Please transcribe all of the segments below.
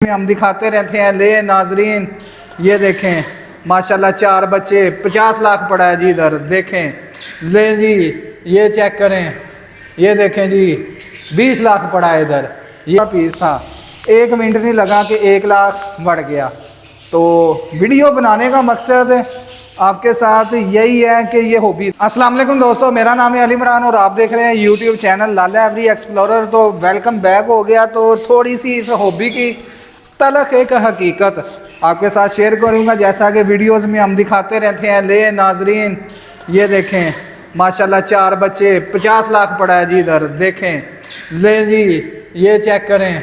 ہم دکھاتے رہتے ہیں. لے ناظرین یہ دیکھیں ماشاءاللہ 4 بچے 50 لاکھ پڑا ہے جی. ادھر دیکھیں لے جی یہ چیک کریں. یہ دیکھیں جی 20 لاکھ پڑا ہے ادھر. یہ پیس تھا 1 منٹ نہیں لگا کہ 1 لاکھ بڑھ گیا. تو ویڈیو بنانے کا مقصد آپ کے ساتھ یہی ہے کہ یہ ہابی. السلام علیکم دوستو، میرا نام ہے علی عمران اور آپ دیکھ رہے ہیں یوٹیوب چینل لالا ایوری ایکسپلورر. تو ویلکم بیک ہو گیا. تو تھوڑی سی اس ہابی کی تلخ ایک حقیقت آپ کے ساتھ شیئر کروں گا. جیسا کہ ویڈیوز میں ہم دکھاتے رہتے ہیں. لے ناظرین یہ دیکھیں ماشاءاللہ 4 بچے 50 لاکھ پڑا ہے جی. ادھر دیکھیں لے جی یہ چیک کریں.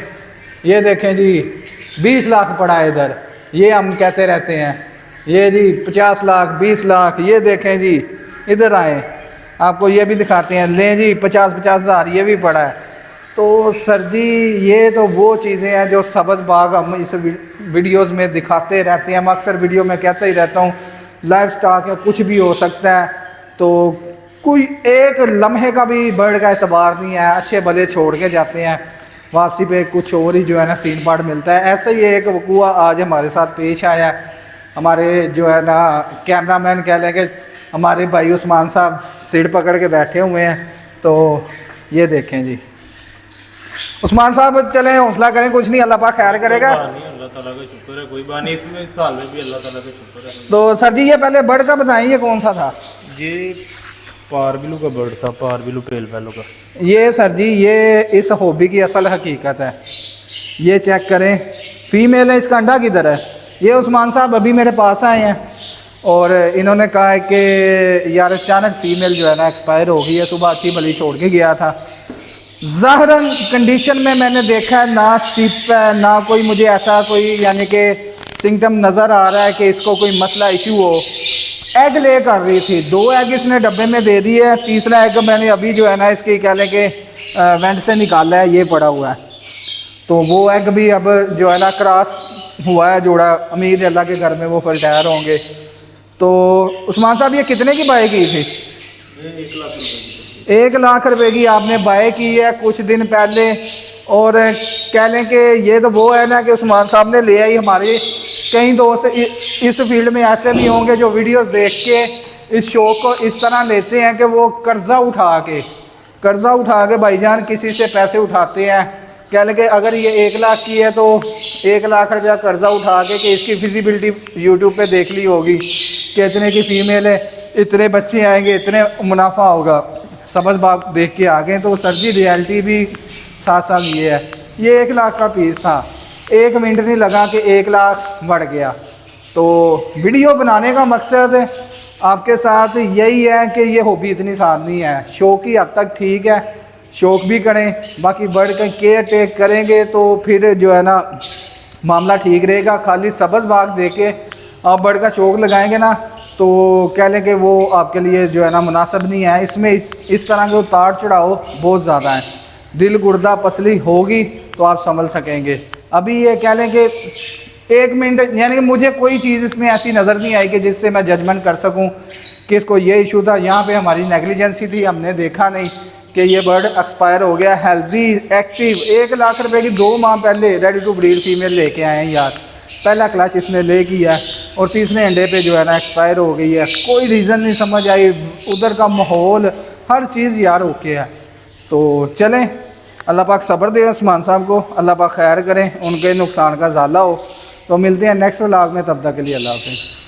یہ دیکھیں جی 20 لاکھ پڑا ہے ادھر. یہ ہم کہتے رہتے ہیں یہ جی 50 لاکھ 20 لاکھ. یہ دیکھیں جی ادھر آئیں آپ کو یہ بھی دکھاتے ہیں. لیں جی 50 ہزار یہ بھی پڑا ہے. تو سر جی یہ تو وہ چیزیں ہیں جو سبز باغ ہم اس ویڈیوز میں دکھاتے رہتے ہیں. میں اکثر ویڈیو میں کہتا ہی رہتا ہوں لائف سٹاک ہے، کچھ بھی ہو سکتا ہے. تو کوئی ایک لمحے کا بھی برڈ کا اعتبار نہیں ہے. اچھے بھلے چھوڑ کے جاتے ہیں، واپسی پہ کچھ اور ہی جو ہے نا سین پاٹ ملتا ہے. ایسا ہی ایک وقوع آج ہمارے ساتھ پیش آیا ہے. ہمارے جو ہے نا کیمرہ مین کہہ لیں کہ ہمارے بھائی عثمان صاحب سیٹ پکڑ کے بیٹھے ہوئے ہیں. تو یہ دیکھیں جی عثمان صاحب چلیں حوصلہ کریں، کچھ نہیں، اللہ پاک خیر کرے گا. اللہ تعالیٰ کا شکر ہے، کوئی بات نہیں، اس میں سال میں بھی اللہ تعالیٰ کا شکر ہے. تو سر جی یہ پہلے برڈ کا بتائیں یہ کون سا تھا؟ یہ پاربلو کا برڈ تھا، پاربلو پیل پیلو کا. یہ سر جی یہ اس ہابی کی اصل حقیقت ہے. یہ چیک کریں فیمیل ہے، اس کا انڈا کدھر ہے؟ یہ عثمان صاحب ابھی میرے پاس آئے ہیں اور انہوں نے کہا ہے کہ یار اچانک فیمیل جو ہے نا ایکسپائر ہو گئی ہے. صبح اچھی بھلی چھوڑ کے گیا تھا. ظاہراً کنڈیشن میں نے دیکھا ہے نہ سپ ہے نہ کوئی مجھے ایسا کوئی یعنی کہ سمٹم نظر آ رہا ہے کہ اس کو کوئی مسئلہ ایشو ہو. ایگ لے کر رہی تھی، 2 ایگ اس نے ڈبے میں دے دی ہے. تیسرا ایگ میں نے ابھی جو ہے نا اس کی کہہ لیں کہ وینٹ سے نکالا ہے، یہ پڑا ہوا ہے. تو وہ ایگ بھی اب جو ہے نا کراس ہوا ہے جوڑا. امید ہے اللہ کے گھر میں وہ فرٹائر ہوں گے. تو عثمان صاحب یہ کتنے کی بائی کی تھی؟ 1 لاکھ روپے کی آپ نے بائی کی ہے کچھ دن پہلے. اور کہہ لیں کہ یہ تو وہ ہے نا کہ عثمان صاحب نے لے آئی. ہمارے کئی دوست اس فیلڈ میں ایسے بھی ہوں گے جو ویڈیوز دیکھ کے اس شوق کو اس طرح لیتے ہیں کہ وہ قرضہ اٹھا کے بھائی جان کسی سے پیسے اٹھاتے ہیں. کہہ لیں کہ اگر یہ 1 لاکھ کی ہے تو 1 لاکھ روپیہ قرضہ اٹھا کے کہ اس کی فیزیبلٹی یوٹیوب پہ دیکھ لی ہوگی کہ اتنے کی فیمیل ہے، اتنے بچے آئیں گے، اتنے منافع ہوگا. سبز باپ دیکھ کے آگے. تو سر جی ریالٹی بھی ساتھ ساتھ یہ ہے. یہ 1 لاکھ کا پیس تھا، 1 منٹ نہیں لگا کہ 1 لاکھ بڑھ گیا. تو ویڈیو بنانے کا مقصد آپ کے ساتھ یہی ہے کہ یہ ہابی اتنی آسان نہیں ہے. شوق کی حد تک ٹھیک ہے، شوق بھی کریں، باقی برڈ کا کیئر ٹیک کریں گے تو پھر جو ہے نا معاملہ ٹھیک رہے گا. خالی سبز باغ دے کے آپ برڈ کا شوق لگائیں گے نا تو کہہ لیں کہ وہ آپ کے لیے جو ہے نا مناسب نہیں ہے. اس میں اس طرح کے اتار چڑھاؤ بہت زیادہ ہیں. دل گردہ پسلی ہوگی تو آپ سنبھل سکیں گے. ابھی یہ کہہ لیں کہ 1 منٹ یعنی کہ مجھے کوئی چیز اس میں ایسی نظر نہیں آئی کہ جس سے میں ججمنٹ کر سکوں کہ اس کو یہ ایشو تھا. یہاں پہ ہماری نیگلیجنسی تھی، ہم نے دیکھا نہیں کہ یہ برڈ ایکسپائر ہو گیا. ہیلدی ایکٹیو 1 لاکھ روپے کی 2 ماہ پہلے ریڈی ٹو بریڈ فیمیل لے کے آئے ہیں یار. پہلا کلچ اس نے لے کیا ہے اور تیسرے انڈے پہ جو ہے نا ایکسپائر ہو گئی ہے. کوئی ریزن نہیں سمجھ آئی، ادھر کا ماحول ہر چیز یار اوکے ہے. تو چلیں اللہ پاک صبر دے عثمان صاحب کو، اللہ پاک خیر کریں، ان کے نقصان کا ازالہ ہو. تو ملتے ہیں نیکسٹ ولاگ میں، تب تک کے لیے اللہ حافظ.